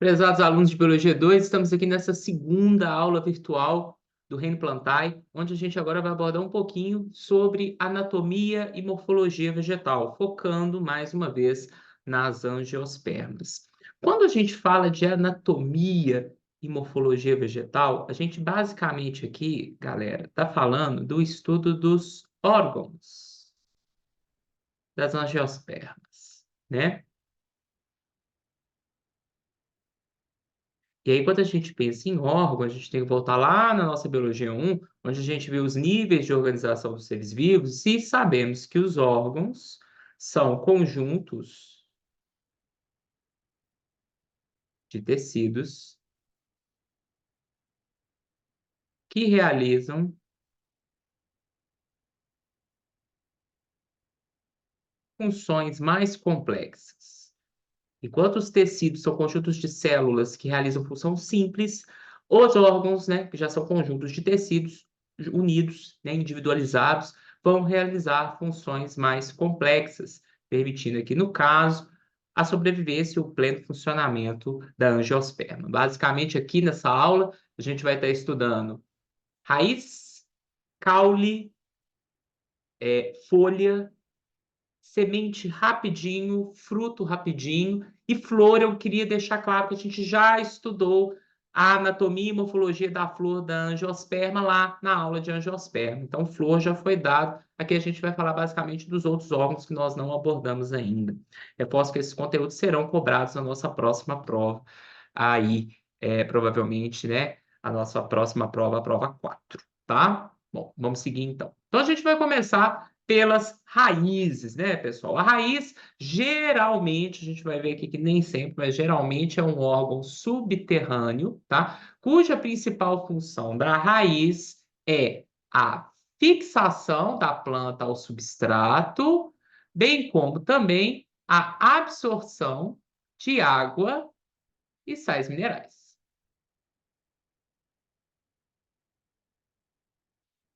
Prezados alunos de Biologia 2, estamos aqui nessa segunda aula virtual do Reino Plantae, onde a gente agora vai abordar um pouquinho sobre anatomia e morfologia vegetal, focando mais uma vez nas angiospermas. Quando a gente fala de anatomia e morfologia vegetal, a gente basicamente aqui, galera, está falando do estudo dos órgãos das angiospermas, né? E aí, quando a gente pensa em órgão, a gente tem que voltar lá na nossa Biologia 1, onde a gente vê os níveis de organização dos seres vivos, e sabemos que os órgãos são conjuntos de tecidos que realizam funções mais complexas. Enquanto os tecidos são conjuntos de células que realizam função simples, os órgãos, né, que já são conjuntos de tecidos unidos, né, individualizados, vão realizar funções mais complexas, permitindo aqui, no caso, a sobrevivência e o pleno funcionamento da angiosperma. Basicamente, aqui nessa aula, a gente vai estar estudando raiz, caule, folha, semente rapidinho, fruto rapidinho, e flor eu queria deixar claro que a gente já estudou a anatomia e morfologia da flor da angiosperma lá na aula de angiosperma. Então, flor já foi dado. Aqui a gente vai falar basicamente dos outros órgãos que nós não abordamos ainda. Eu posso que esses conteúdos serão cobrados na nossa próxima prova. Aí, provavelmente, né, a nossa próxima prova, a prova 4, tá? Bom, vamos seguir então. Então, a gente vai começar pelas raízes, né, pessoal? A raiz, geralmente, a gente vai ver aqui que nem sempre, mas geralmente é um órgão subterrâneo, tá? Cuja principal função da raiz é a fixação da planta ao substrato, bem como também a absorção de água e sais minerais.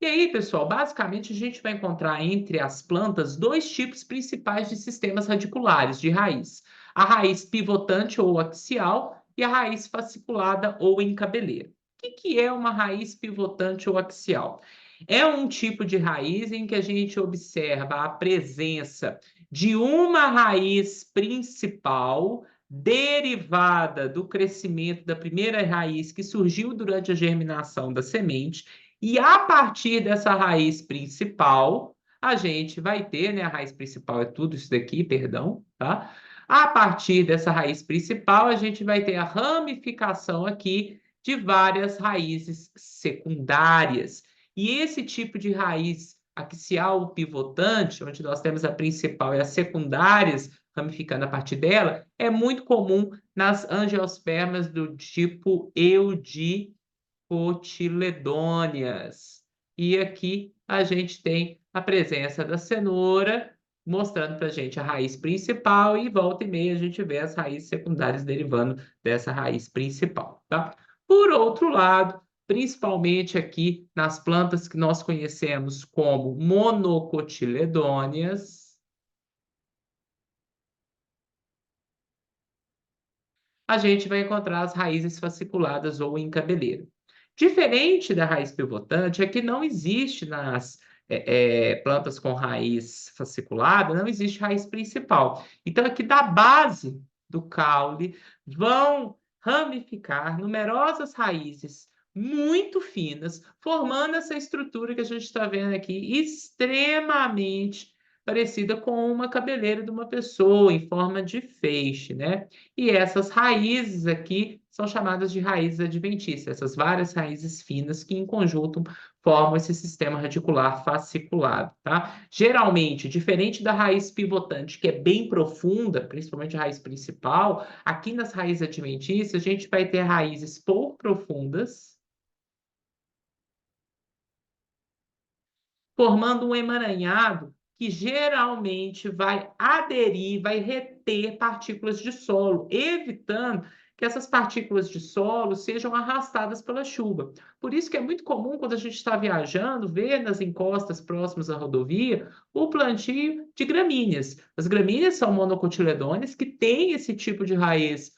E aí, pessoal, basicamente a gente vai encontrar entre as plantas dois tipos principais de sistemas radiculares de raiz: a raiz pivotante ou axial e a raiz fasciculada ou em cabeleira. O que é uma raiz pivotante ou axial? É um tipo de raiz em que a gente observa a presença de uma raiz principal derivada do crescimento da primeira raiz que surgiu durante a germinação da semente, e a partir dessa raiz principal, a gente vai ter, né? A raiz principal é tudo isso daqui, perdão, tá? A partir dessa raiz principal, a gente vai ter a ramificação aqui de várias raízes secundárias. E esse tipo de raiz axial pivotante, onde nós temos a principal e as secundárias ramificando a partir dela, é muito comum nas angiospermas do tipo cotiledôneas. E aqui a gente tem a presença da cenoura, mostrando para a gente a raiz principal, e volta e meia a gente vê as raízes secundárias derivando dessa raiz principal, tá? Por outro lado, principalmente aqui nas plantas que nós conhecemos como monocotiledôneas, a gente vai encontrar as raízes fasciculadas ou em cabeleira. Diferente da raiz pivotante, é que não existe nas plantas com raiz fasciculada, não existe raiz principal. Então, aqui da base do caule vão ramificar numerosas raízes muito finas, formando essa estrutura que a gente está vendo aqui, extremamente parecida com uma cabeleira de uma pessoa, em forma de feixe, né? E essas raízes aqui são chamadas de raízes adventícias, essas várias raízes finas que em conjunto formam esse sistema radicular fasciculado, tá? Geralmente, diferente da raiz pivotante, que é bem profunda, principalmente a raiz principal, aqui nas raízes adventícias a gente vai ter raízes pouco profundas, formando um emaranhado que geralmente vai aderir, vai reter partículas de solo, evitando que essas partículas de solo sejam arrastadas pela chuva. Por isso que é muito comum, quando a gente está viajando, ver nas encostas próximas à rodovia o plantio de gramíneas. As gramíneas são monocotiledôneas que têm esse tipo de raiz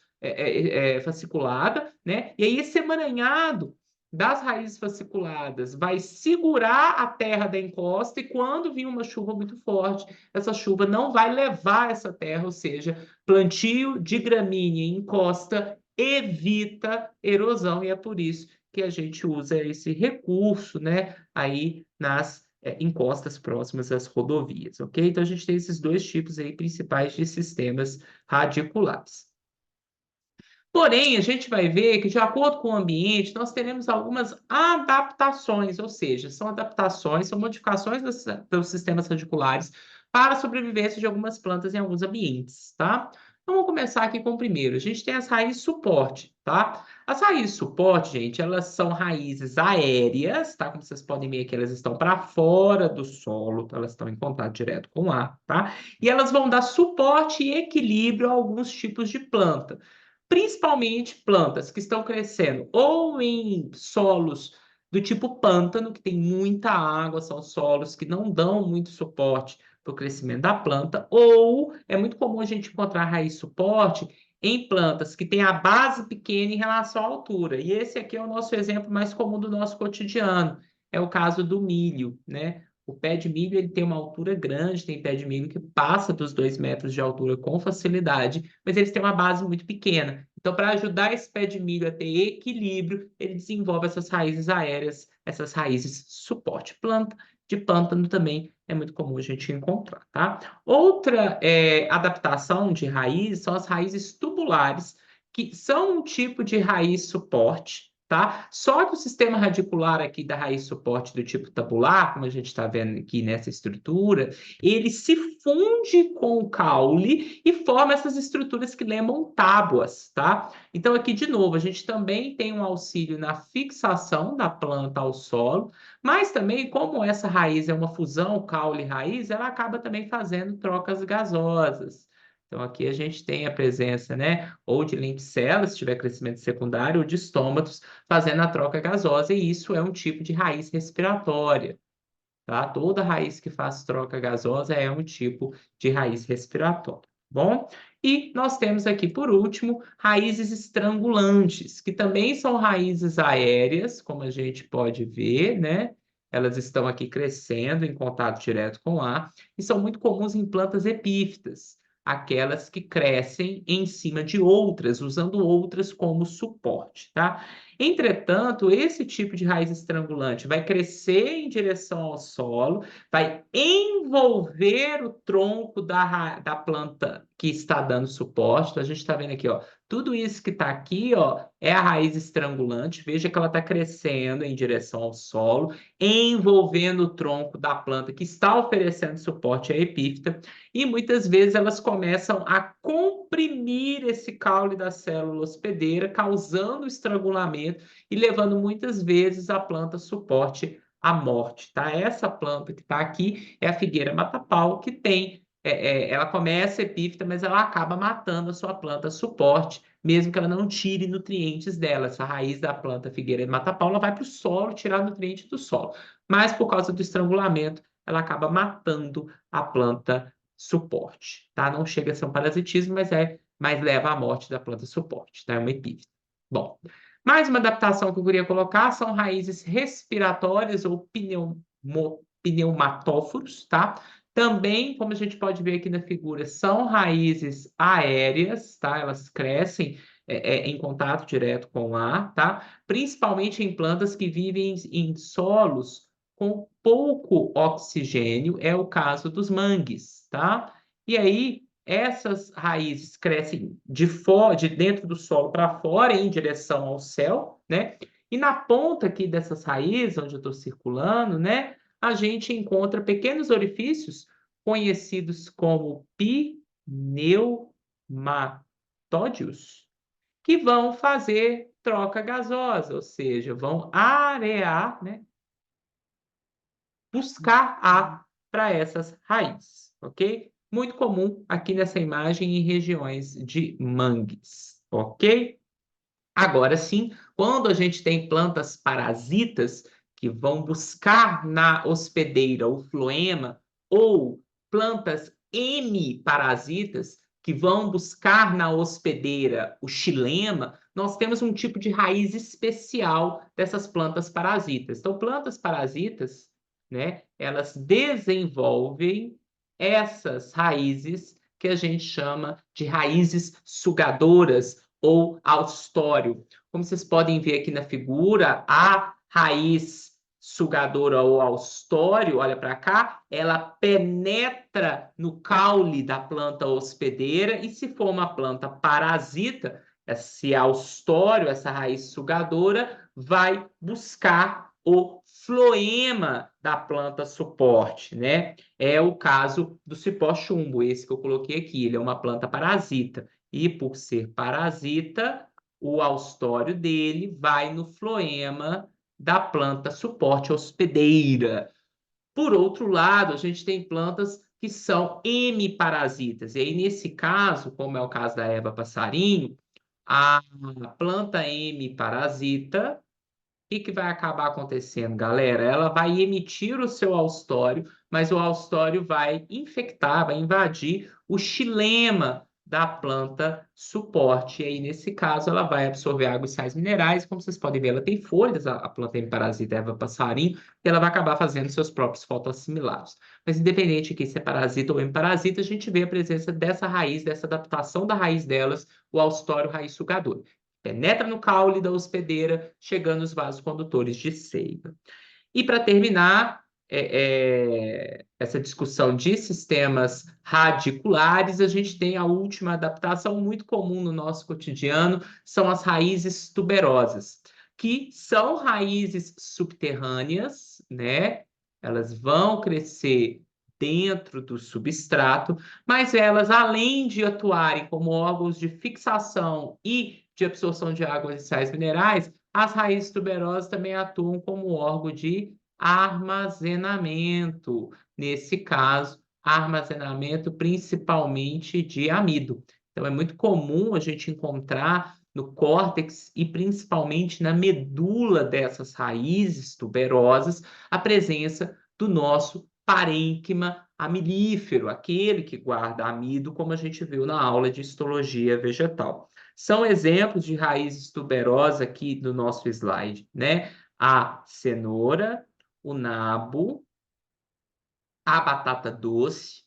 fasciculada, né? E aí esse emaranhado das raízes fasciculadas vai segurar a terra da encosta e quando vir uma chuva muito forte, essa chuva não vai levar essa terra, ou seja, plantio de gramínea em encosta evita erosão e é por isso que a gente usa esse recurso, né, aí nas encostas próximas às rodovias, ok? Então a gente tem esses dois tipos aí principais de sistemas radiculares. Porém, a gente vai ver que, de acordo com o ambiente, nós teremos algumas adaptações, ou seja, são adaptações, são modificações dos sistemas radiculares para a sobrevivência de algumas plantas em alguns ambientes, tá? Então, vamos começar aqui com o primeiro. A gente tem as raízes suporte, tá? As raízes suporte, gente, elas são raízes aéreas, tá? Como vocês podem ver aqui, elas estão para fora do solo, tá? Elas estão em contato direto com o ar, tá? E elas vão dar suporte e equilíbrio a alguns tipos de planta, principalmente plantas que estão crescendo ou em solos do tipo pântano, que tem muita água, são solos que não dão muito suporte para o crescimento da planta, ou é muito comum a gente encontrar raiz suporte em plantas que têm a base pequena em relação à altura. E esse aqui é o nosso exemplo mais comum do nosso cotidiano. É o caso do milho, né? O pé de milho ele tem uma altura grande, tem pé de milho que passa dos 2 metros de altura com facilidade, mas eles têm uma base muito pequena. Então, para ajudar esse pé de milho a ter equilíbrio, ele desenvolve essas raízes aéreas, essas raízes suporte. Planta de pântano também é muito comum a gente encontrar, tá? Outra adaptação de raiz são as raízes tubulares, que são um tipo de raiz suporte, tá? Só que o sistema radicular aqui da raiz suporte do tipo tabular, como a gente está vendo aqui nessa estrutura, ele se funde com o caule e forma essas estruturas que lembram tábuas, tá? Então aqui de novo, a gente também tem um auxílio na fixação da planta ao solo, mas também como essa raiz é uma fusão caule-raiz, ela acaba também fazendo trocas gasosas. Então, aqui a gente tem a presença, né, ou de lenticelas, se tiver crescimento secundário, ou de estômatos, fazendo a troca gasosa, e isso é um tipo de raiz respiratória, tá? Toda raiz que faz troca gasosa é um tipo de raiz respiratória, bom? E nós temos aqui, por último, raízes estrangulantes, que também são raízes aéreas, como a gente pode ver, né? Elas estão aqui crescendo em contato direto com o ar e são muito comuns em plantas epífitas, aquelas que crescem em cima de outras, usando outras como suporte, tá? Entretanto, esse tipo de raiz estrangulante vai crescer em direção ao solo, vai envolver o tronco da planta que está dando suporte. Então, a gente está vendo aqui, ó, tudo isso que está aqui, ó, é a raiz estrangulante. Veja que ela está crescendo em direção ao solo, envolvendo o tronco da planta que está oferecendo suporte à epífita. E muitas vezes elas começam a comprimir esse caule da célula hospedeira, causando estrangulamento e levando muitas vezes a planta suporte à morte, tá? Essa planta que está aqui é a figueira mata-pau, que tem, ela começa epífita, mas ela acaba matando a sua planta suporte, mesmo que ela não tire nutrientes dela. Essa raiz da planta figueira mata-pau, ela vai para o solo, tirar nutrientes do solo. Mas por causa do estrangulamento, ela acaba matando a planta suporte, tá? Não chega a ser um parasitismo, mas leva à morte da planta suporte, tá? É uma epífita. Bom, mais uma adaptação que eu queria colocar são raízes respiratórias ou pneumatóforos, tá? Também, como a gente pode ver aqui na figura, são raízes aéreas, tá? Elas crescem em contato direto com o ar, tá? Principalmente em plantas que vivem em solos com pouco oxigênio, é o caso dos mangues, tá? E aí, essas raízes crescem de dentro do solo para fora, em direção ao céu, né? E na ponta aqui dessas raízes, onde eu estou circulando, né? A gente encontra pequenos orifícios conhecidos como pneumatódios, que vão fazer troca gasosa, ou seja, vão arear, né? Buscar ar para essas raízes, ok? Muito comum aqui nessa imagem em regiões de mangues, ok? Agora sim, quando a gente tem plantas parasitas que vão buscar na hospedeira o floema ou plantas hemiparasitas, que vão buscar na hospedeira o xilema, nós temos um tipo de raiz especial dessas plantas parasitas. Então, plantas parasitas, né, elas desenvolvem essas raízes que a gente chama de raízes sugadoras ou austório. Como vocês podem ver aqui na figura, a raiz sugadora ou austório, olha para cá, ela penetra no caule da planta hospedeira e se for uma planta parasita, esse austório, essa raiz sugadora, vai buscar o floema da planta suporte, né? É o caso do cipó chumbo, esse que eu coloquei aqui, ele é uma planta parasita. E por ser parasita, o austório dele vai no floema da planta suporte hospedeira. Por outro lado, a gente tem plantas que são hemiparasitas. E aí, nesse caso, como é o caso da erva passarinho, a planta hemiparasita, o que vai acabar acontecendo, galera? Ela vai emitir o seu austório, mas o austório vai infectar, vai invadir o xilema da planta suporte. E aí, nesse caso, ela vai absorver água e sais minerais. Como vocês podem ver, ela tem folhas, a planta parasita erva passarinho, e ela vai acabar fazendo seus próprios fotoassimilados. Mas independente de se é parasita ou hemiparasita, a gente vê a presença dessa raiz, dessa adaptação da raiz delas, o austório raiz sugador. Penetra no caule da hospedeira, chegando nos vasos condutores de seiva. E para terminar essa discussão de sistemas radiculares, a gente tem a última adaptação muito comum no nosso cotidiano, são as raízes tuberosas, que são raízes subterrâneas, né? Elas vão crescer dentro do substrato, mas elas, além de atuarem como órgãos de fixação e de absorção de águas e sais minerais, as raízes tuberosas também atuam como órgão de armazenamento. Nesse caso, armazenamento principalmente de amido. Então, é muito comum a gente encontrar no córtex e principalmente na medula dessas raízes tuberosas a presença do nosso parênquima amilífero, aquele que guarda amido, como a gente viu na aula de histologia vegetal. São exemplos de raízes tuberosas aqui do nosso slide, né? A cenoura, o nabo, a batata doce,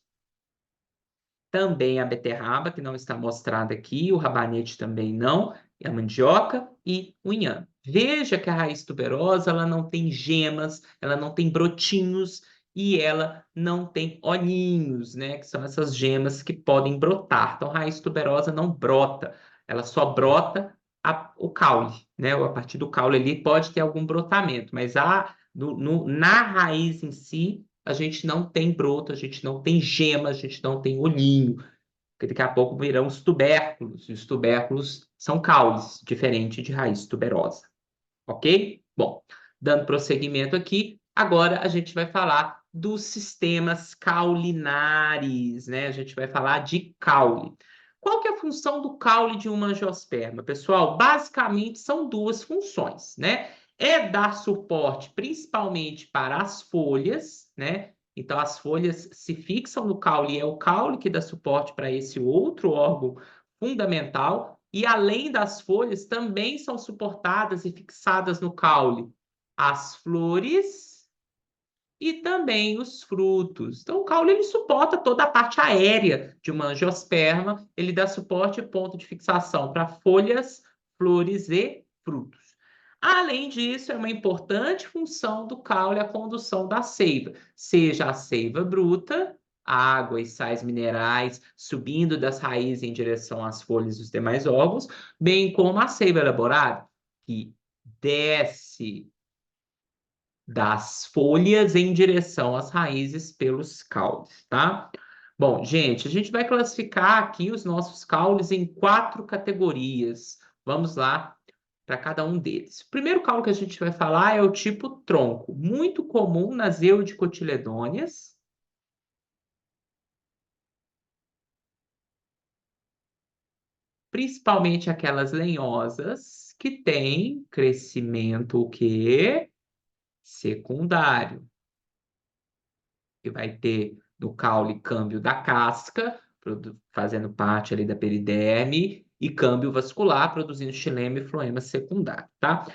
também a beterraba, que não está mostrada aqui, o rabanete também não, a mandioca e o inhame. Veja que a raiz tuberosa, ela não tem gemas, ela não tem brotinhos e ela não tem olhinhos, né? Que são essas gemas que podem brotar. Então, a raiz tuberosa não brota, ela só brota o caule, né? A partir do caule ali pode ter algum brotamento, mas na raiz em si, a gente não tem broto, a gente não tem gema, a gente não tem olhinho, porque daqui a pouco virão os tubérculos, e os tubérculos são caules, diferente de raiz tuberosa, ok? Bom, dando prosseguimento aqui, agora a gente vai falar dos sistemas caulinares, né? A gente vai falar de caule. Qual que é a função do caule de uma angiosperma, pessoal? Basicamente são duas funções, né? É dar suporte principalmente para as folhas, né? Então as folhas se fixam no caule, é o caule que dá suporte para esse outro órgão fundamental, e além das folhas, também são suportadas e fixadas no caule as flores e também os frutos. Então, o caule ele suporta toda a parte aérea de uma angiosperma, ele dá suporte e ponto de fixação para folhas, flores e frutos. Além disso, é uma importante função do caule a condução da seiva, seja a seiva bruta, água e sais minerais subindo das raízes em direção às folhas dos demais órgãos, bem como a seiva elaborada, que desce das folhas em direção às raízes pelos caules, tá? Bom, gente, a gente vai classificar aqui os nossos caules em 4 categorias. Vamos lá para cada um deles. O primeiro caule que a gente vai falar é o tipo tronco, muito comum nas eudicotiledôneas, principalmente aquelas lenhosas que têm crescimento o quê? Secundário, que vai ter no caule câmbio da casca, fazendo parte ali da periderme, e câmbio vascular, produzindo xilema e floema secundário, tá?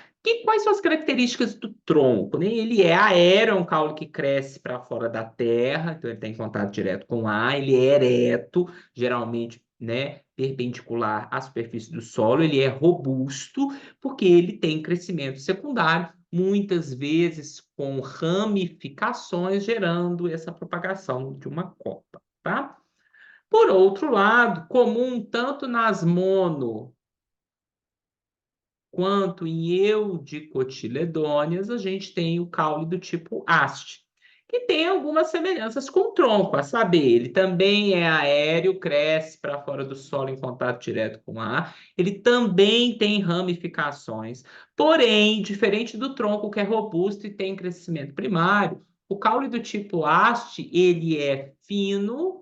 Quais são as características do tronco, né? Ele é aéreo, é um caule que cresce para fora da terra, então ele tem contato direto com o ar, ele é ereto, geralmente, né, perpendicular à superfície do solo, ele é robusto, porque ele tem crescimento secundário, muitas vezes com ramificações, gerando essa propagação de uma copa, tá? Por outro lado, comum tanto nas mono quanto em eudicotiledôneas, a gente tem o caule do tipo haste, que tem algumas semelhanças com o tronco, a saber, ele também é aéreo, cresce para fora do solo em contato direto com o ar, ele também tem ramificações, porém, diferente do tronco que é robusto e tem crescimento primário, o caule do tipo haste, ele é fino,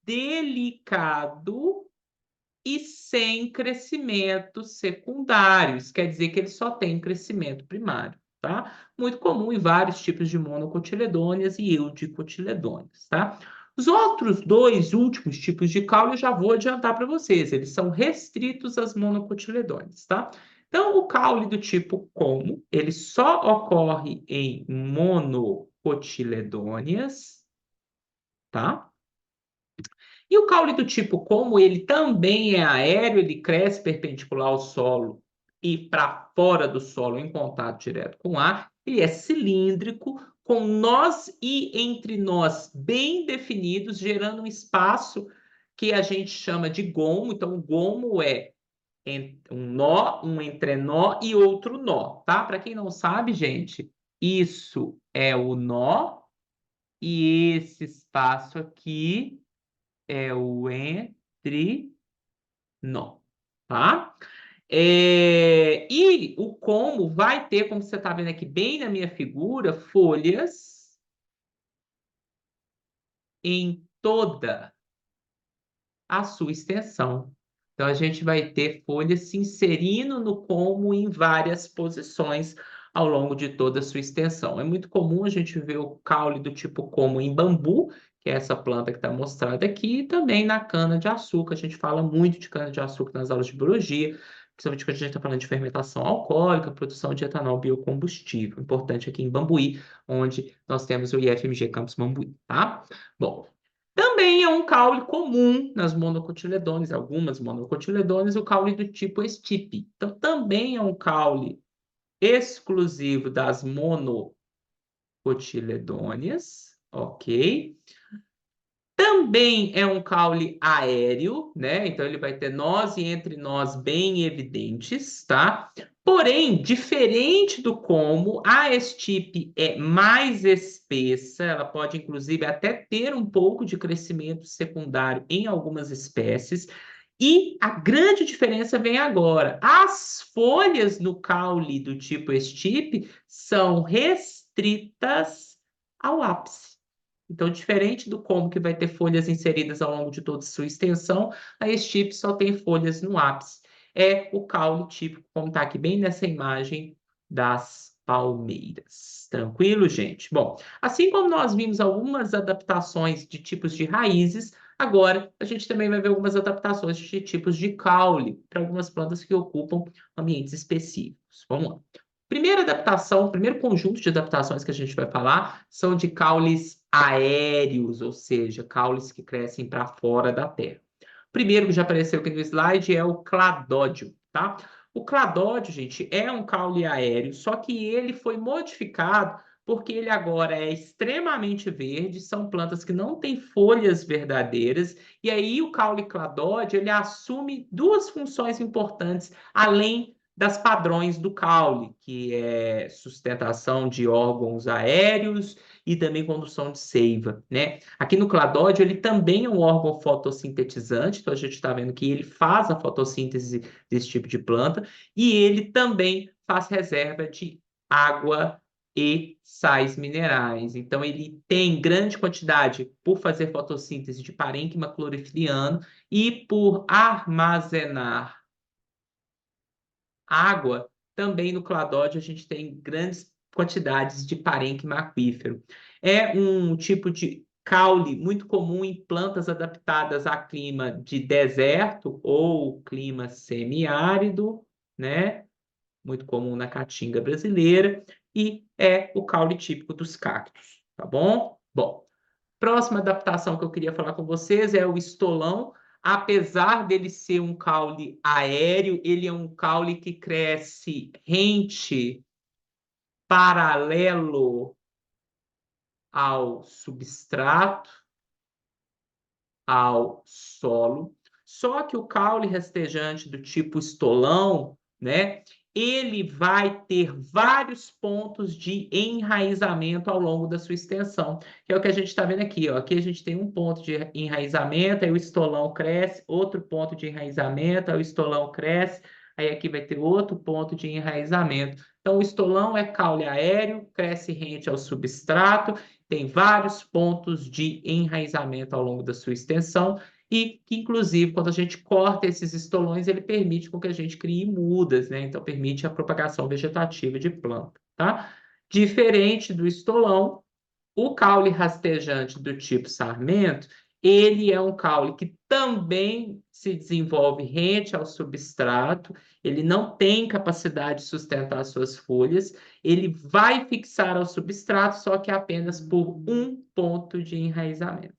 delicado e sem crescimento secundário. Isso quer dizer que ele só tem crescimento primário, tá? Muito comum em vários tipos de monocotiledôneas e eudicotiledôneas, tá? Os outros dois últimos tipos de caule eu já vou adiantar para vocês, eles são restritos às monocotiledôneas, tá? Então, o caule do tipo como, ele só ocorre em monocotiledôneas, tá? E o caule do tipo, como ele também é aéreo, ele cresce perpendicular ao solo e para fora do solo em contato direto com o ar, ele é cilíndrico, com nós e entre nós bem definidos, gerando um espaço que a gente chama de gomo. Então, o gomo é um nó, um entrenó e outro nó, tá? Para quem não sabe, gente, isso é o nó e esse espaço aqui é o entre nó, tá? E o como vai ter, como você está vendo aqui bem na minha figura, folhas em toda a sua extensão. Então, a gente vai ter folhas se inserindo no como em várias posições ao longo de toda a sua extensão. É muito comum a gente ver o caule do tipo como em bambu, que é essa planta que está mostrada aqui, e também na cana-de-açúcar. A gente fala muito de cana-de-açúcar nas aulas de biologia, principalmente quando a gente está falando de fermentação alcoólica, produção de etanol biocombustível. Importante aqui em Bambuí, onde nós temos o IFMG Campus Bambuí, tá? Bom, também é um caule comum nas monocotiledôneas, algumas monocotiledôneas, o caule do tipo estipe. Então, também é um caule exclusivo das monocotiledôneas, ok? Também é um caule aéreo, né? Então ele vai ter nós e entre nós bem evidentes, tá? Porém, diferente do como, a estipe é mais espessa, ela pode inclusive até ter um pouco de crescimento secundário em algumas espécies. E a grande diferença vem agora. As folhas no caule do tipo estipe são restritas ao ápice. Então, diferente do como que vai ter folhas inseridas ao longo de toda a sua extensão, a estipe só tem folhas no ápice. É o caule típico, como está aqui bem nessa imagem das palmeiras. Tranquilo, gente? Bom, assim como nós vimos algumas adaptações de tipos de raízes, agora a gente também vai ver algumas adaptações de tipos de caule para algumas plantas que ocupam ambientes específicos. Vamos lá. Primeira adaptação, primeiro conjunto de adaptações que a gente vai falar são de caules aéreos, ou seja, caules que crescem para fora da terra. O primeiro que já apareceu aqui no slide é o cladódio, tá? O cladódio, gente, é um caule aéreo, só que ele foi modificado porque ele agora é extremamente verde, são plantas que não têm folhas verdadeiras, e aí o caule cladódio, ele assume duas funções importantes, além das padrões do caule, que é sustentação de órgãos aéreos e também condução de seiva, né? Aqui no cladódio, ele também é um órgão fotossintetizante, então a gente está vendo que ele faz a fotossíntese desse tipo de planta e ele também faz reserva de água e sais minerais. Então, ele tem grande quantidade por fazer fotossíntese de parênquima clorofiliano e por armazenar água, também no cladódio a gente tem grandes quantidades de parênquima aquífero. É um tipo de Caule, muito comum em plantas adaptadas a clima de deserto ou clima semiárido, né? Muito comum na caatinga brasileira, e é o caule típico dos cactos, tá bom? Bom, próxima adaptação que eu queria falar com vocês é o estolão. Apesar dele ser um caule aéreo, ele é um caule que cresce rente, paralelo ao substrato, ao solo. Só que o caule rastejante do tipo estolão, né, ele vai ter vários pontos de enraizamento ao longo da sua extensão, que é o que a gente está vendo aqui, ó. Aqui a gente tem um ponto de enraizamento, aí o estolão cresce, outro ponto de enraizamento, aí o estolão cresce, aí aqui vai ter outro ponto de enraizamento. Então, o estolão é caule aéreo, cresce rente ao substrato, tem vários pontos de enraizamento ao longo da sua extensão e que, inclusive, quando a gente corta esses estolões, ele permite com que a gente crie mudas, né? Então, permite a propagação vegetativa de planta, tá? Diferente do estolão, o caule rastejante do tipo sarmento, ele é um caule que também se desenvolve rente ao substrato, ele não tem capacidade de sustentar suas folhas, ele vai fixar ao substrato, só que apenas por um ponto de enraizamento.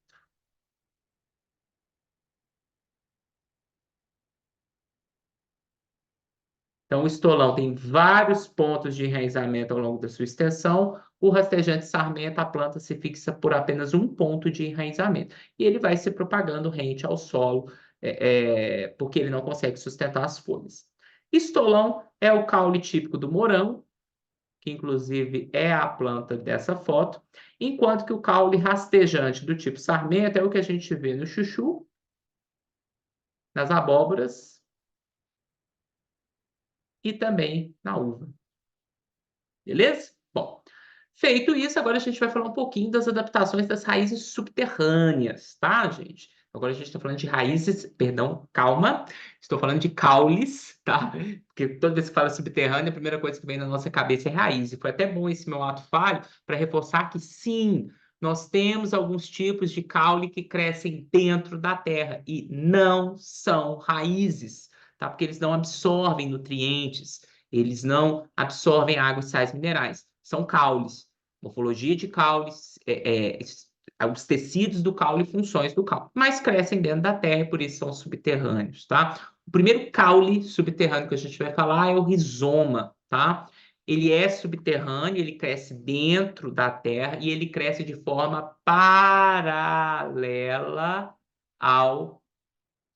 Então, o estolão tem vários pontos de enraizamento ao longo da sua extensão. O rastejante sarmento, a planta se fixa por apenas um ponto de enraizamento. E ele vai se propagando rente ao solo, porque ele não consegue sustentar as folhas. Estolão é o caule típico do morango, que inclusive é a planta dessa foto, enquanto que o caule rastejante do tipo sarmento é o que a gente vê no chuchu, nas abóboras e também na uva. Beleza? Bom, feito isso, agora a gente vai falar um pouquinho das adaptações das raízes subterrâneas, tá, gente? Agora a gente está falando de raízes, perdão, calma, estou falando de caules, tá? Porque toda vez que fala subterrânea, a primeira coisa que vem na nossa cabeça é raiz. E foi até bom esse meu ato falho para reforçar que sim, nós temos alguns tipos de caule que crescem dentro da terra e não são raízes, tá? Porque eles não absorvem nutrientes. Eles não absorvem água e sais minerais. São caules. Morfologia de caules, os tecidos do caule e funções do caule. Mas crescem dentro da terra e por isso são subterrâneos, tá? O primeiro caule subterrâneo que a gente vai falar é o rizoma, tá? Ele é subterrâneo, ele cresce dentro da terra e ele cresce de forma paralela ao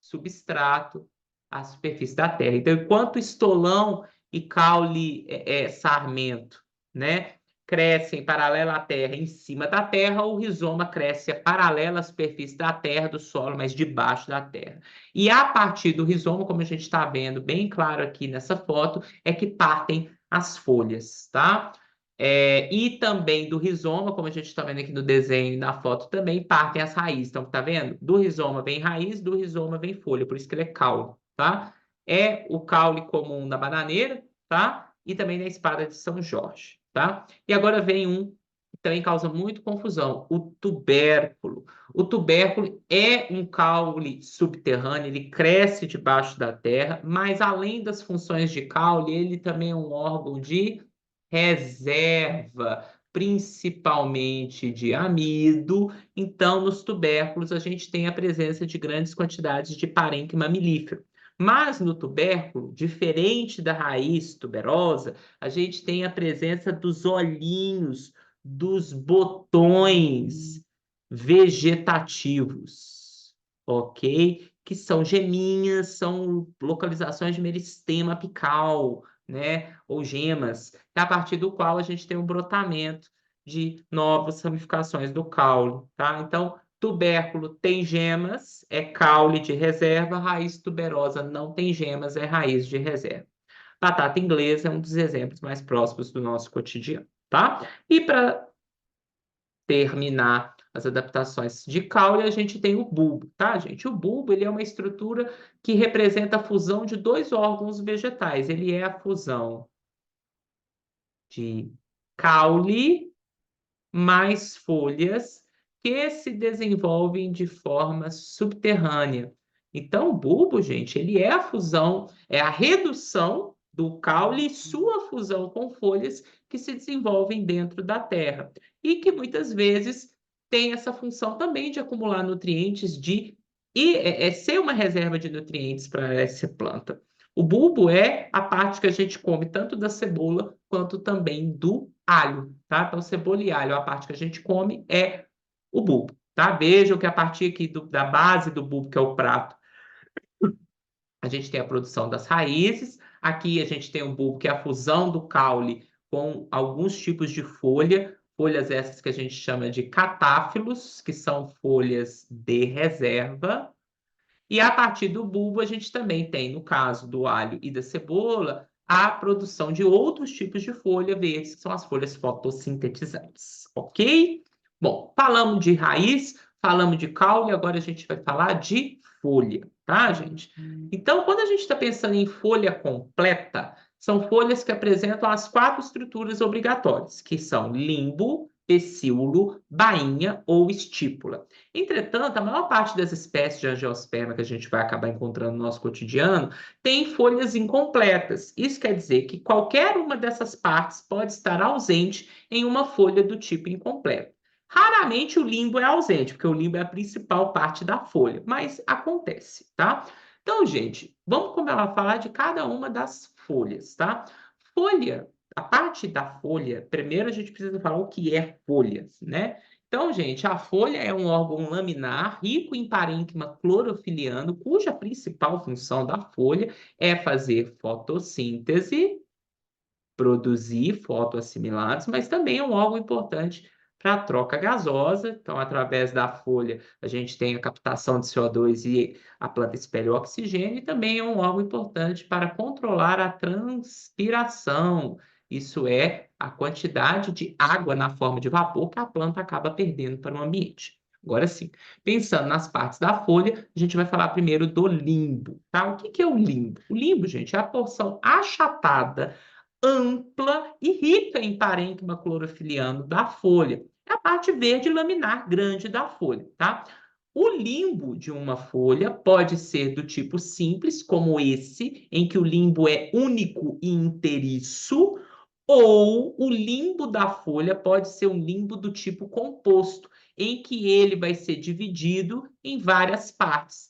substrato, à superfície da terra. Então, enquanto estolão e caule sarmento, né, crescem paralelo à terra, em cima da terra, o rizoma cresce paralelo à superfície da terra, do solo, mas debaixo da terra. E a partir do rizoma, como a gente está vendo bem claro aqui nessa foto, é que partem as folhas, tá? E também do rizoma, como a gente está vendo aqui no desenho e na foto, também partem as raízes. Então, tá vendo? Do rizoma vem raiz, do rizoma vem folha, por isso que ele é caule, tá? É o caule comum da bananeira, tá? E também da espada de São Jorge, tá? E agora vem um que também causa muito confusão, o tubérculo. O tubérculo é um caule subterrâneo, ele cresce debaixo da terra, mas além das funções de caule, ele também é um órgão de reserva, principalmente de amido. Então, nos tubérculos, a gente tem a presença de grandes quantidades de parênquima melífero. Mas no tubérculo, diferente da raiz tuberosa, a gente tem a presença dos olhinhos, dos botões vegetativos, ok? Que são geminhas, são localizações de meristema apical, né? Ou gemas, a partir do qual a gente tem um brotamento de novas ramificações do caule, tá? Então, tubérculo tem gemas, é caule de reserva, raiz tuberosa não tem gemas, é raiz de reserva. Batata inglesa é um dos exemplos mais próximos do nosso cotidiano, tá? E para terminar as adaptações de caule, a gente tem o bulbo, tá, gente? O bulbo, ele é uma estrutura que representa a fusão de dois órgãos vegetais. Ele é a fusão de caule mais folhas que se desenvolvem de forma subterrânea. Então, o bulbo, gente, ele é a fusão, é a redução do caule e sua fusão com folhas que se desenvolvem dentro da terra e que muitas vezes tem essa função também de acumular nutrientes, ser uma reserva de nutrientes para essa planta. O bulbo é a parte que a gente come tanto da cebola quanto também do alho, tá? Então, cebola e alho, a parte que a gente come é o bulbo, tá? Vejam que a partir aqui da base do bulbo, que é o prato, a gente tem a produção das raízes. Aqui a gente tem o bulbo, que é a fusão do caule com alguns tipos de folha, folhas essas que a gente chama de catáfilos, que são folhas de reserva. E a partir do bulbo, a gente também tem, no caso do alho e da cebola, a produção de outros tipos de folha verdes, que são as folhas fotossintetizantes, ok? Bom, falamos de raiz, falamos de caule, agora a gente vai falar de folha, tá, gente? Então, quando a gente está pensando em folha completa, são folhas que apresentam as 4 estruturas obrigatórias, que são limbo, pecíolo, bainha ou estípula. Entretanto, a maior parte das espécies de angiosperma que a gente vai acabar encontrando no nosso cotidiano tem folhas incompletas. Isso quer dizer que qualquer uma dessas partes pode estar ausente em uma folha do tipo incompleto. Raramente o limbo é ausente, porque o limbo é a principal parte da folha, mas acontece, tá? Então, gente, vamos começar a falar de cada uma das folhas, tá? Folha, a parte da folha, primeiro a gente precisa falar o que é folha, né? Então, gente, a folha é um órgão laminar rico em parênquima clorofiliano, cuja principal função da folha é fazer fotossíntese, produzir fotoassimilados, mas também é um órgão importante para a troca gasosa. Então, através da folha, a gente tem a captação de CO2 e a planta espelha o oxigênio, e também é um órgão importante para controlar a transpiração. Isso é a quantidade de água na forma de vapor que a planta acaba perdendo para o ambiente. Agora sim, pensando nas partes da folha, a gente vai falar primeiro do limbo, tá? O que é o limbo? O limbo, gente, é a porção achatada, ampla e rica em parênquima clorofiliano da folha. É a parte verde laminar grande da folha, tá? O limbo de uma folha pode ser do tipo simples, como esse, em que o limbo é único e inteiriço, ou o limbo da folha pode ser um limbo do tipo composto, em que ele vai ser dividido em várias partes.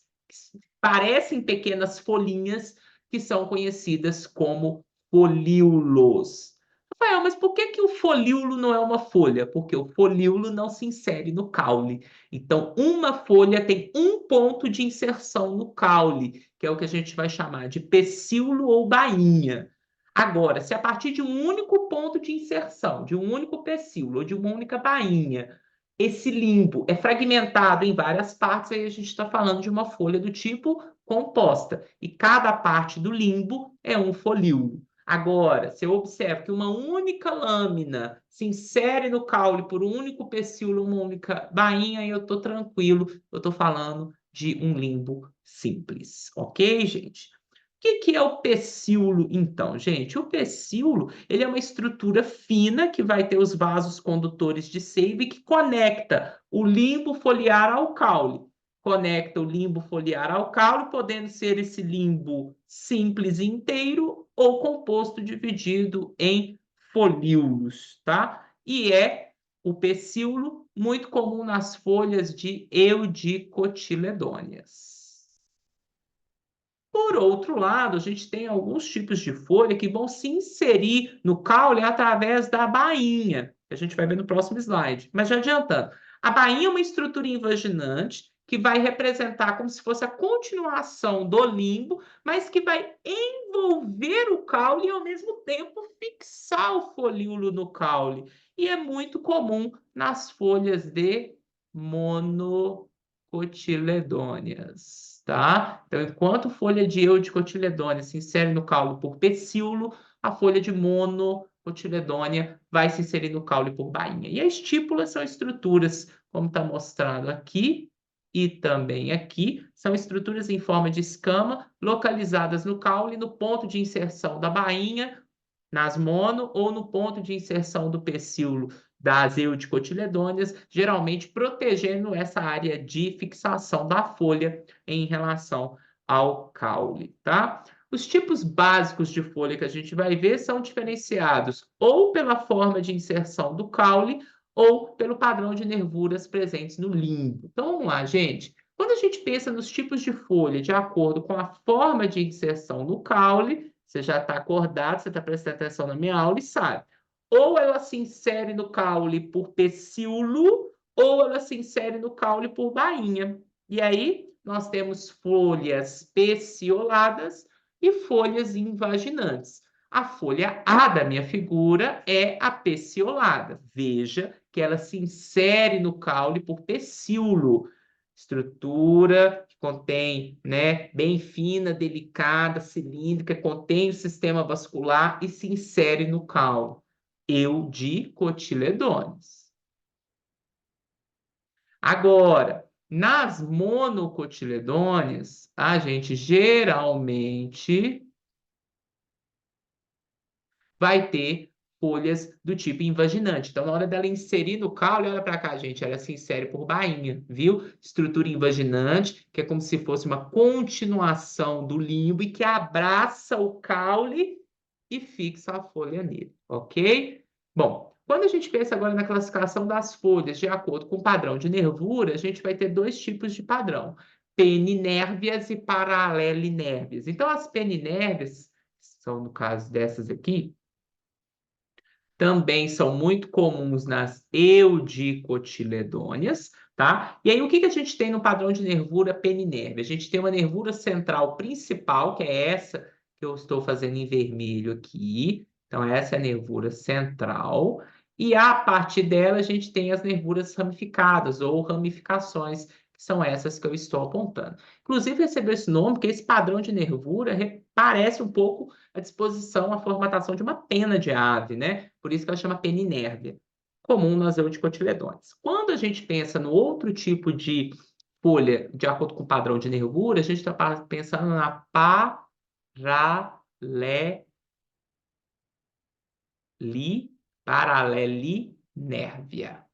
Parecem pequenas folhinhas que são conhecidas como folíolos. Rafael, mas por que o folíolo não é uma folha? Porque o folíolo não se insere no caule. Então, uma folha tem um ponto de inserção no caule, que é o que a gente vai chamar de pecíolo ou bainha. Agora, se a partir de um único ponto de inserção, de um único pecíolo ou de uma única bainha, esse limbo é fragmentado em várias partes, aí a gente está falando de uma folha do tipo composta. E cada parte do limbo é um folíolo. Agora, se eu observo que uma única lâmina se insere no caule por um único pecíolo, uma única bainha, aí eu estou tranquilo, eu estou falando de um limbo simples. Ok, gente? O que é o pecíolo, então, gente? O pecíolo, ele é uma estrutura fina que vai ter os vasos condutores de seiva e que conecta o limbo foliar ao caule. Conecta o limbo foliar ao caule, podendo ser esse limbo simples e inteiro ou composto dividido em folíolos, tá? E é o pecíolo muito comum nas folhas de eudicotiledôneas. Por outro lado, a gente tem alguns tipos de folha que vão se inserir no caule através da bainha, que a gente vai ver no próximo slide. Mas já adiantando, a bainha é uma estrutura invaginante que vai representar como se fosse a continuação do limbo, mas que vai envolver o caule e, ao mesmo tempo, fixar o folíolo no caule. E é muito comum nas folhas de monocotiledôneas, tá? Então, enquanto folha de eudicotiledônea se insere no caule por pecíolo, a folha de monocotiledônea vai se inserir no caule por bainha. E as estípulas são estruturas, como está mostrado aqui e também aqui, são estruturas em forma de escama localizadas no caule, no ponto de inserção da bainha, nas mono, ou no ponto de inserção do pecíolo das eudicotiledôneas, geralmente protegendo essa área de fixação da folha em relação ao caule, tá? Os tipos básicos de folha que a gente vai ver são diferenciados ou pela forma de inserção do caule ou pelo padrão de nervuras presentes no limbo. Então, vamos lá, gente. Quando a gente pensa nos tipos de folha de acordo com a forma de inserção no caule, você já está acordado, você está prestando atenção na minha aula e sabe. Ou ela se insere no caule por pecíolo, ou ela se insere no caule por bainha. E aí, nós temos folhas pecioladas e folhas invaginantes. A folha A da minha figura é a peciolada. Veja que ela se insere no caule por pecíolo. Estrutura que contém, né, bem fina, delicada, cilíndrica, contém o sistema vascular e se insere no caule. Eudicotiledôneos. Agora, nas monocotiledôneas, a gente geralmente vai ter folhas do tipo invaginante. Então, na hora dela inserir no caule, olha para cá, gente, ela se insere por bainha, viu? Estrutura invaginante, que é como se fosse uma continuação do limbo e que abraça o caule e fixa a folha nele, ok? Bom, quando a gente pensa agora na classificação das folhas de acordo com o padrão de nervura, a gente vai ter dois tipos de padrão: peninérvias e paralelinérvias. Então, as peninérvias, são no caso dessas aqui, também são muito comuns nas eudicotiledôneas, tá? E aí, o que que a gente tem no padrão de nervura peninérvia? A gente tem uma nervura central principal, que é essa que eu estou fazendo em vermelho aqui. Então, essa é a nervura central. E a partir dela, a gente tem as nervuras ramificadas ou ramificações, que são essas que eu estou apontando. Inclusive, recebeu esse nome porque esse padrão de nervura parece um pouco a disposição, a formatação de uma pena de ave, né? Por isso que ela chama peninérvia, comum nas eudicotiledôneas. Quando a gente pensa no outro tipo de folha, de acordo com o padrão de nervura, a gente está pensando na paralelinérvia,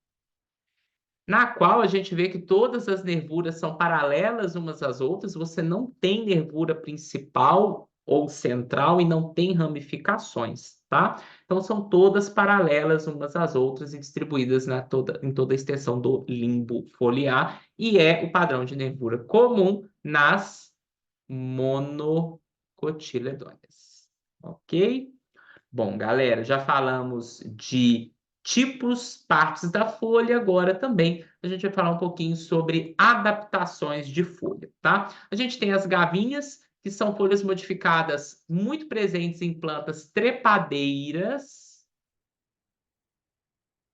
na qual a gente vê que todas as nervuras são paralelas umas às outras, você não tem nervura principal ou central e não tem ramificações, tá? Então são todas paralelas umas às outras e distribuídas em toda a extensão do limbo foliar, e é o padrão de nervura comum nas monocotiledôneas, ok? Bom, galera, já falamos de tipos, partes da folha, agora também a gente vai falar um pouquinho sobre adaptações de folha, tá? A gente tem as gavinhas, que são folhas modificadas muito presentes em plantas trepadeiras,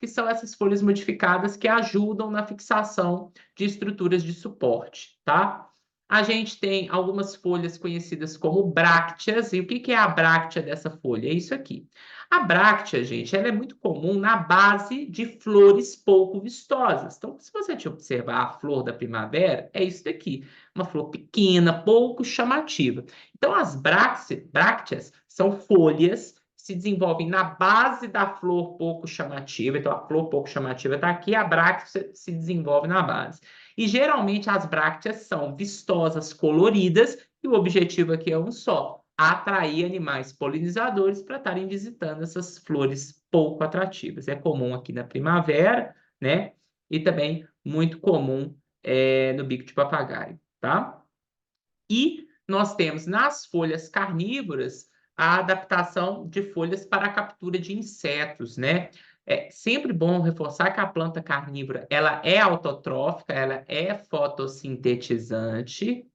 que são essas folhas modificadas que ajudam na fixação de estruturas de suporte, tá? A gente tem algumas folhas conhecidas como brácteas, e o que é a bráctea dessa folha? É isso aqui. A bráctea, gente, ela é muito comum na base de flores pouco vistosas. Então, se você te observar a flor da primavera, é isso daqui, uma flor pequena, pouco chamativa. Então, as brácteas são folhas se desenvolvem na base da flor pouco chamativa. Então, a flor pouco chamativa está aqui, a bráctea se desenvolve na base. E geralmente as brácteas são vistosas, coloridas, e o objetivo aqui é um só: atrair animais polinizadores para estarem visitando essas flores pouco atrativas. É comum aqui na primavera, né? E também muito comum no bico de papagaio, tá? E nós temos nas folhas carnívoras a adaptação de folhas para a captura de insetos, né? É sempre bom reforçar que a planta carnívora, ela é autotrófica, ela é fotossintetizante,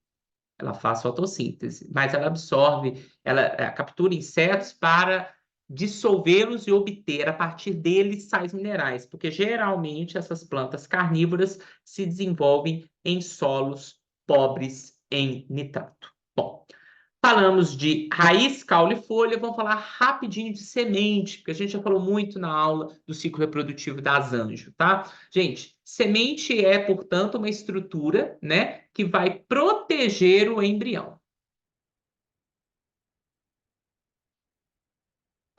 ela faz fotossíntese, mas ela absorve, ela captura insetos para dissolvê-los e obter a partir deles sais minerais, porque geralmente essas plantas carnívoras se desenvolvem em solos pobres em nitrato. Bom, falamos de raiz, caule e folha, vamos falar rapidinho de semente, porque a gente já falou muito na aula do ciclo reprodutivo das anjo, tá? Gente, semente é, portanto, uma estrutura, né, que vai proteger o embrião.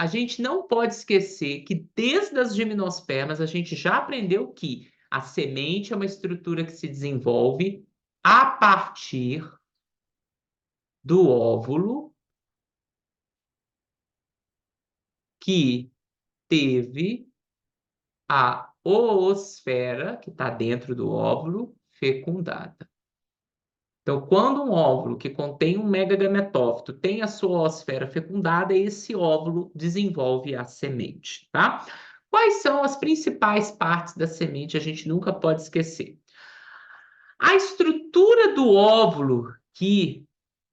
a gente não pode esquecer que desde as gimnospermas a gente já aprendeu que a semente é uma estrutura que se desenvolve a partir do óvulo que teve a oosfera, que está dentro do óvulo, fecundada. Então, quando um óvulo que contém um megagametófito tem a sua oosfera fecundada, esse óvulo desenvolve a semente, tá? Quais são as principais partes da semente? A gente nunca pode esquecer. A estrutura do óvulo que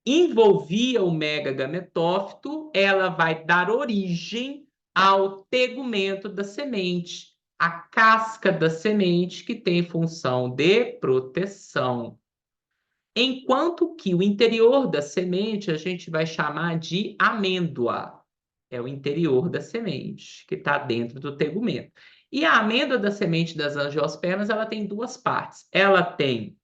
envolvia o megagametófito, ela vai dar origem ao tegumento da semente, a casca da semente, que tem função de proteção. Enquanto que o interior da semente a gente vai chamar de amêndoa. É o interior da semente, que está dentro do tegumento. E a amêndoa da semente das angiospermas, ela tem duas partes. Ela tem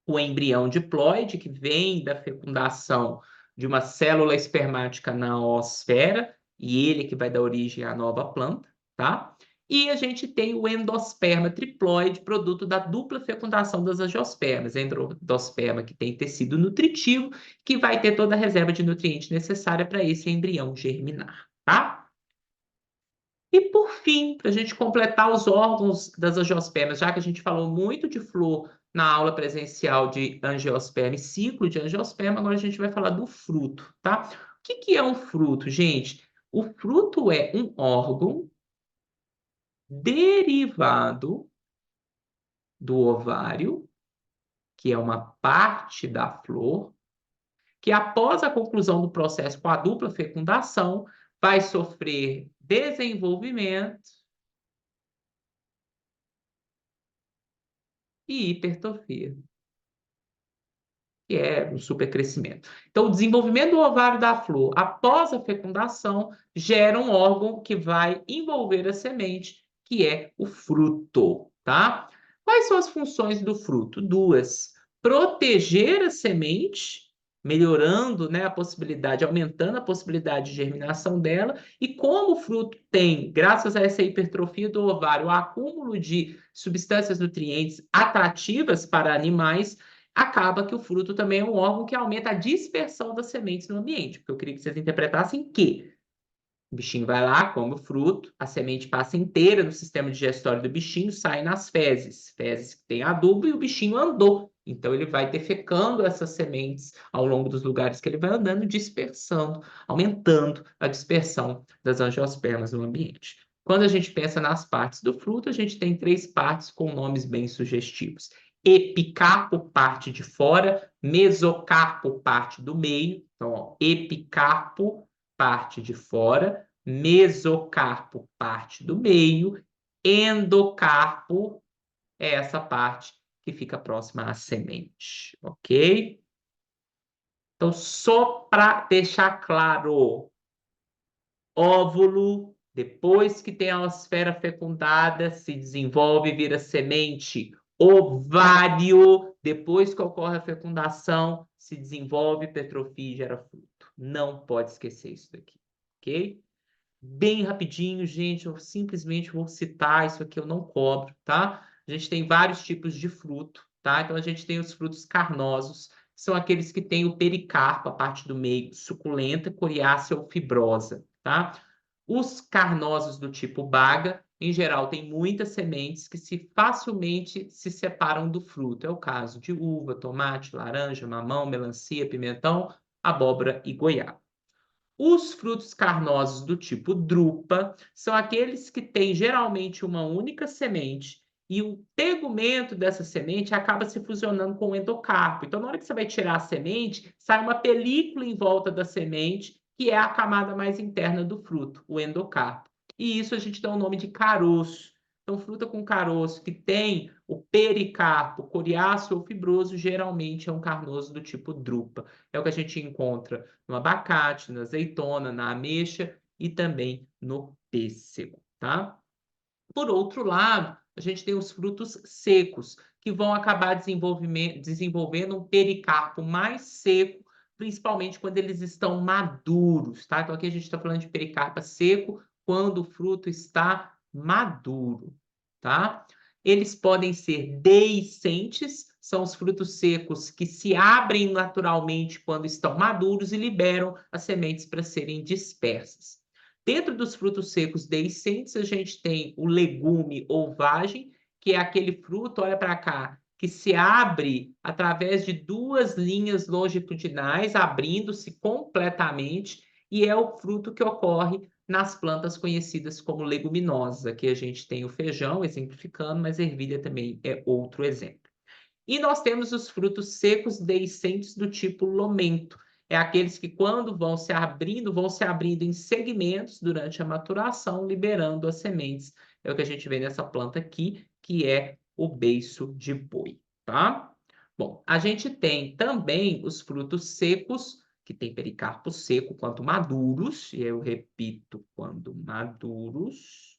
o embrião diploide, que vem da fecundação de uma célula espermática na oosfera, e ele que vai dar origem à nova planta, tá? E a gente tem o endosperma triploide, produto da dupla fecundação das angiospermas. Endosperma que tem tecido nutritivo, que vai ter toda a reserva de nutrientes necessária para esse embrião germinar, tá? E por fim, para a gente completar os órgãos das angiospermas, já que a gente falou muito de flor na aula presencial de angiosperma e ciclo de angiosperma, agora a gente vai falar do fruto, tá? O que que é um fruto, gente? O fruto é um órgão derivado do ovário, que é uma parte da flor, que após a conclusão do processo com a dupla fecundação, vai sofrer desenvolvimento e hipertrofia, que é um supercrescimento. Então, o desenvolvimento do ovário da flor após a fecundação gera um órgão que vai envolver a semente, que é o fruto, tá? Quais são as funções do fruto? Duas: proteger a semente, melhorando, né, a possibilidade, aumentando a possibilidade de germinação dela, e como o fruto tem, graças a essa hipertrofia do ovário, o acúmulo de substâncias nutrientes atrativas para animais, acaba que o fruto também é um órgão que aumenta a dispersão das sementes no ambiente. Porque eu queria que vocês interpretassem que o bichinho vai lá, come o fruto, a semente passa inteira no sistema digestório do bichinho, sai nas fezes. Fezes que tem adubo e o bichinho andou. Então ele vai defecando essas sementes ao longo dos lugares que ele vai andando, dispersando, aumentando a dispersão das angiospermas no ambiente. Quando a gente pensa nas partes do fruto, a gente tem três partes com nomes bem sugestivos: epicarpo, parte de fora; mesocarpo, parte do meio. Então, ó, epicarpo, parte de fora; mesocarpo, parte do meio; endocarpo é essa parte que fica próxima à semente, ok? Então, só para deixar claro, óvulo, depois que tem a esfera fecundada, se desenvolve e vira semente. Ovário, depois que ocorre a fecundação, se desenvolve, hipertrofia e gera fruto. Não pode esquecer isso daqui, ok? Bem rapidinho, gente, eu simplesmente vou citar isso aqui, eu não cobro, tá? A gente tem vários tipos de fruto, tá? Então a gente tem os frutos carnosos, que são aqueles que têm o pericarpo, a parte do meio, suculenta, coriácea ou fibrosa, tá? Os carnosos do tipo baga, em geral, têm muitas sementes que facilmente se separam do fruto. É o caso de uva, tomate, laranja, mamão, melancia, pimentão, abóbora e goiaba. Os frutos carnosos do tipo drupa são aqueles que têm geralmente uma única semente e o tegumento dessa semente acaba se fusionando com o endocarpo. Então, na hora que você vai tirar a semente, sai uma película em volta da semente, que é a camada mais interna do fruto, o endocarpo. E isso a gente dá o nome de caroço. Então, fruta com caroço que tem o pericarpo coriáceo ou fibroso, geralmente é um carnoso do tipo drupa. É o que a gente encontra no abacate, na azeitona, na ameixa e também no pêssego, tá? Por outro lado, a gente tem os frutos secos, que vão acabar desenvolvendo um pericarpo mais seco, principalmente quando eles estão maduros, tá? Então aqui a gente está falando de pericarpa seco, quando o fruto está maduro, tá? Eles podem ser deiscentes, são os frutos secos que se abrem naturalmente quando estão maduros e liberam as sementes para serem dispersas. Dentro dos frutos secos deiscentes, a gente tem o legume ou vagem, que é aquele fruto, olha para cá, que se abre através de duas linhas longitudinais, abrindo-se completamente, e é o fruto que ocorre nas plantas conhecidas como leguminosa. Aqui a gente tem o feijão, exemplificando, mas a ervilha também é outro exemplo. E nós temos os frutos secos deiscentes do tipo lomento. É aqueles que, quando vão se abrindo em segmentos durante a maturação, liberando as sementes. É o que a gente vê nessa planta aqui, que é o beiço de boi, tá? Bom, a gente tem também os frutos secos, que tem pericarpo seco quando maduros, e eu repito, quando maduros,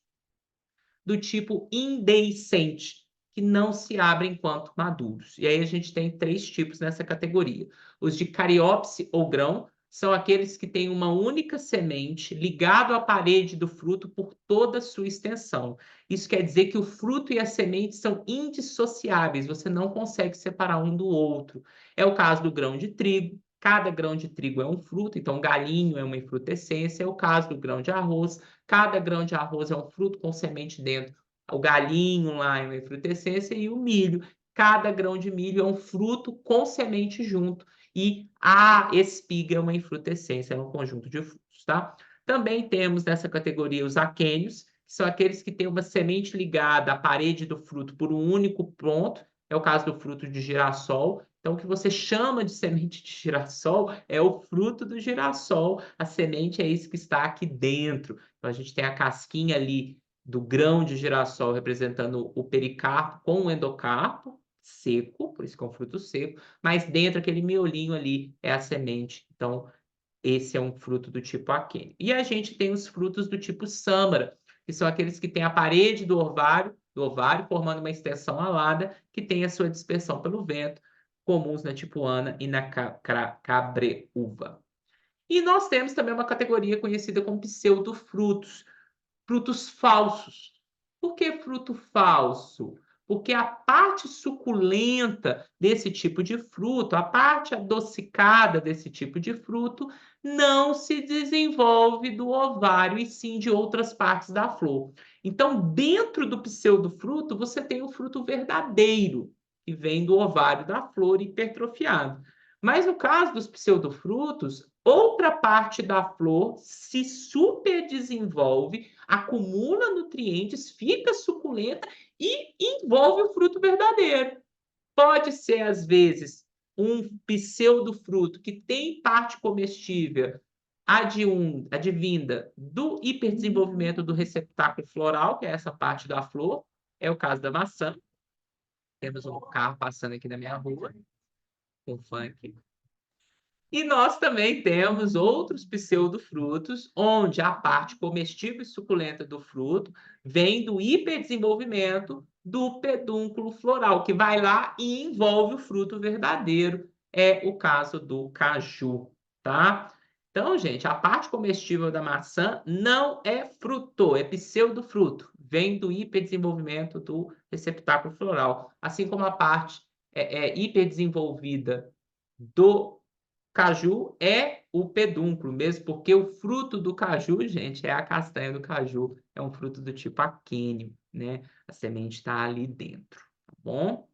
do tipo indeiscente, que não se abrem enquanto maduros. E aí a gente tem 3 tipos nessa categoria. Os de cariópse ou grão são aqueles que têm uma única semente ligado à parede do fruto por toda a sua extensão. Isso quer dizer que o fruto e a semente são indissociáveis, você não consegue separar um do outro. É o caso do grão de trigo. Cada grão de trigo é um fruto, então galinho é uma infrutescência. É o caso do grão de arroz. Cada grão de arroz é um fruto com semente dentro. O galinho lá é uma infrutescência e o milho. Cada grão de milho é um fruto com semente junto. E a espiga é uma infrutescência, é um conjunto de frutos, tá? Também temos nessa categoria os aquênios, que são aqueles que têm uma semente ligada à parede do fruto por um único ponto. É o caso do fruto de girassol. Então, o que você chama de semente de girassol é o fruto do girassol. A semente é isso que está aqui dentro. Então, a gente tem a casquinha ali do grão de girassol representando o pericarpo com o endocarpo seco, por isso que é um fruto seco, mas dentro aquele miolinho ali é a semente. Então, esse é um fruto do tipo aquênio. E a gente tem os frutos do tipo sâmara, que são aqueles que têm a parede do ovário formando uma extensão alada, que tem a sua dispersão pelo vento, comuns na tipuana e na cabreúva. E nós temos também uma categoria conhecida como pseudofrutos, frutos falsos. Por que fruto falso? Porque a parte suculenta desse tipo de fruto, a parte adocicada desse tipo de fruto, não se desenvolve do ovário e sim de outras partes da flor. Então, dentro do pseudofruto, você tem o fruto verdadeiro, que vem do ovário da flor hipertrofiado. Mas no caso dos pseudofrutos, outra parte da flor se superdesenvolve, acumula nutrientes, fica suculenta e envolve o fruto verdadeiro. Pode ser, às vezes, um pseudofruto que tem parte comestível advinda do hiperdesenvolvimento do receptáculo floral, que é essa parte da flor, é o caso da maçã. Temos um carro passando aqui na minha rua, com funk. E nós também temos outros pseudofrutos, onde a parte comestível e suculenta do fruto vem do hiperdesenvolvimento do pedúnculo floral, que vai lá e envolve o fruto verdadeiro. É o caso do caju, tá? Então, gente, a parte comestível da maçã não é fruto, é pseudofruto. Vem do hiperdesenvolvimento do receptáculo floral. Assim como a parte hiperdesenvolvida do caju é o pedúnculo mesmo, porque o fruto do caju, gente, é a castanha do caju, é um fruto do tipo aquênio, né? A semente está ali dentro, tá bom?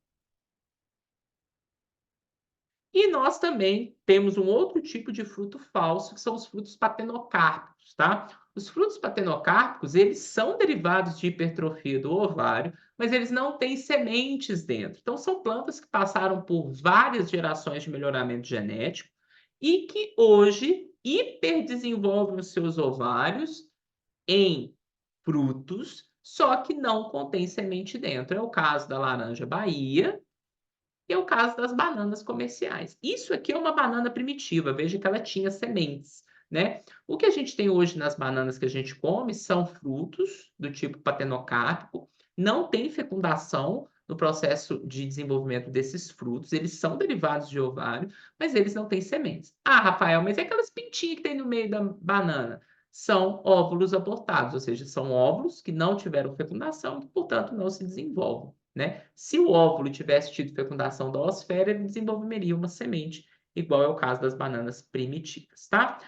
E nós também temos um outro tipo de fruto falso, que são os frutos patenocárpicos, tá? Os frutos patenocárpicos, eles são derivados de hipertrofia do ovário, mas eles não têm sementes dentro. Então, são plantas que passaram por várias gerações de melhoramento genético e que hoje hiperdesenvolvem os seus ovários em frutos, só que não contém semente dentro. É o caso da laranja Bahia, e é o caso das bananas comerciais. Isso aqui é uma banana primitiva, veja que ela tinha sementes, né? O que a gente tem hoje nas bananas que a gente come são frutos do tipo patenocárpico, não tem fecundação no processo de desenvolvimento desses frutos. Eles são derivados de ovário, mas eles não têm sementes. Ah, Rafael, mas é aquelas pintinhas que tem no meio da banana. São óvulos abortados, ou seja, são óvulos que não tiveram fecundação, que, portanto, não se desenvolvem, né? Se o óvulo tivesse tido fecundação da oosfera, ele desenvolveria uma semente, igual é o caso das bananas primitivas, tá?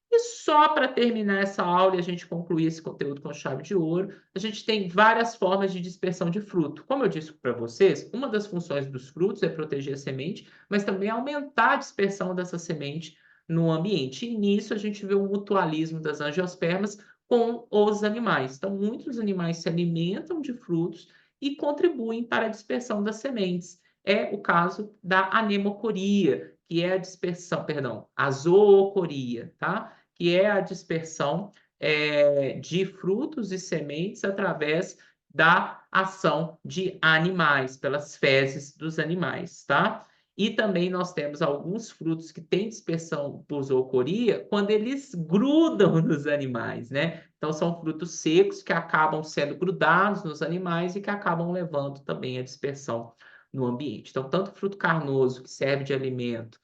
E só para terminar essa aula e a gente concluir esse conteúdo com chave de ouro, a gente tem várias formas de dispersão de fruto. Como eu disse para vocês, uma das funções dos frutos é proteger a semente, mas também aumentar a dispersão dessa semente no ambiente. E nisso a gente vê o mutualismo das angiospermas com os animais. Então, muitos animais se alimentam de frutos e contribuem para a dispersão das sementes. É o caso da anemocoria, que é a dispersão, perdão, a zoocoria, tá? Que é a dispersão de frutos e sementes através da ação de animais, pelas fezes dos animais, tá? E também nós temos alguns frutos que têm dispersão por zoocoria quando eles grudam nos animais, né? Então, são frutos secos que acabam sendo grudados nos animais e que acabam levando também a dispersão no ambiente. Então, tanto fruto carnoso, que serve de alimento,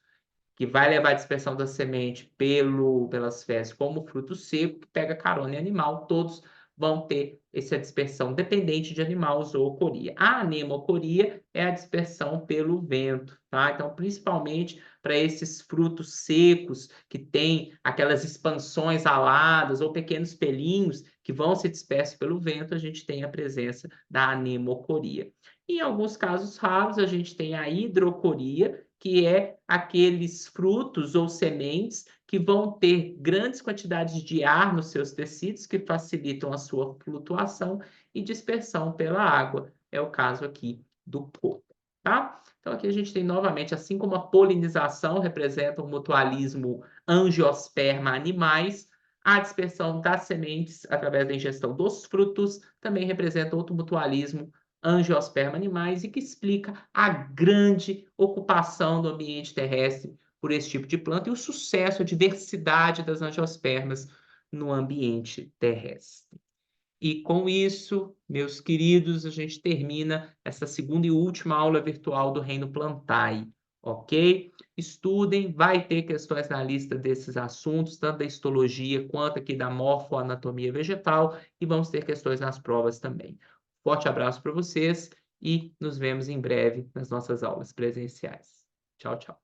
que vai levar a dispersão da semente pelas fezes, como o fruto seco, que pega carona em animal, todos vão ter essa dispersão dependente de animal, zoocoria. A anemocoria é a dispersão pelo vento, tá? Então, principalmente para esses frutos secos que têm aquelas expansões aladas ou pequenos pelinhos que vão ser dispersos pelo vento, a gente tem a presença da anemocoria. Em alguns casos raros, a gente tem a hidrocoria, que é aqueles frutos ou sementes que vão ter grandes quantidades de ar nos seus tecidos, que facilitam a sua flutuação e dispersão pela água. É o caso aqui do coco, tá? Então, aqui a gente tem novamente, assim como a polinização representa o mutualismo angiosperma animais, a dispersão das sementes através da ingestão dos frutos também representa outro mutualismo angiosperma animais e que explica a grande ocupação do ambiente terrestre por esse tipo de planta e o sucesso, a diversidade das angiospermas no ambiente terrestre. E com isso, meus queridos, a gente termina essa segunda e última aula virtual do Reino Plantae, ok? Estudem, vai ter questões na lista desses assuntos, tanto da histologia quanto aqui da morfoanatomia vegetal, e vamos ter questões nas provas também. Forte abraço para vocês e nos vemos em breve nas nossas aulas presenciais. Tchau, tchau.